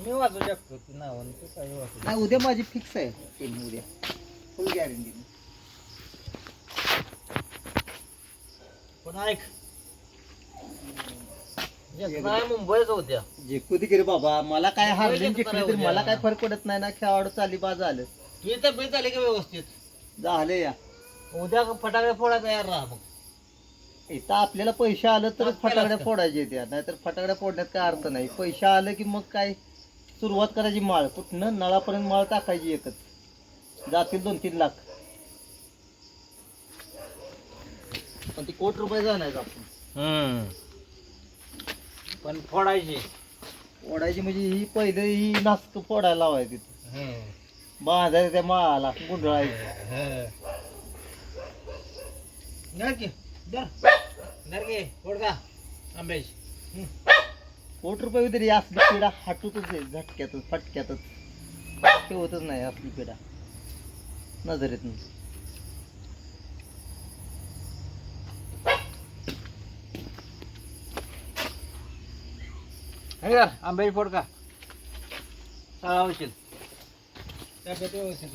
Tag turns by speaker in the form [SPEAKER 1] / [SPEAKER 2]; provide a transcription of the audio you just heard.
[SPEAKER 1] मी वाचू शकतो ती नाव तू काही वाचू
[SPEAKER 2] नाही उद्या माझी फिक्स आहे तीन उद्या फुल गॅरंटी.
[SPEAKER 1] पण ऐक नाही मुंबईच होत्या
[SPEAKER 2] जिंकू दे की रे बाबा, मला काय हारले
[SPEAKER 1] मुंबईला
[SPEAKER 2] जिंकले तरी
[SPEAKER 1] उद्या.
[SPEAKER 2] मला काय फरक पडत नाही ना, खेळाडू चाली बा झालं
[SPEAKER 1] तुझी तब्येत झाली का व्यवस्थित
[SPEAKER 2] झालं या.
[SPEAKER 1] उद्या फटाकडे फोडा तयार राहा मग.
[SPEAKER 2] इथं आपल्याला पैसे आलं तर
[SPEAKER 1] मग
[SPEAKER 2] फटाकड्या
[SPEAKER 1] केलं असतं.
[SPEAKER 2] फोडायचे येते, नाहीतर फटाकड्या फोडण्यात काय अर्थ नाही. पैसे आलं की मग काय सुरुवात करायची, माळ कुठनं नळापर्यंत माळ टाकायची एकच, जातील 2-3 लाख. पण ती कोटी रुपये जाणार आपण
[SPEAKER 1] पण फोडायची
[SPEAKER 2] फोडायची म्हणजे ही पहिले ही नास्क फोडायला लावायची बांधायचं त्या माळाला गुंडळायची.
[SPEAKER 1] फोड का आंब्याची
[SPEAKER 2] कोटी रुपये तरी असली पिढा हटूतच आहे, झटक्यातच फटक्यातच ठेवतच नाही असली पिढा नजरेतून.
[SPEAKER 1] आंब्याची फोड का होशील तब्येत व्यवस्थित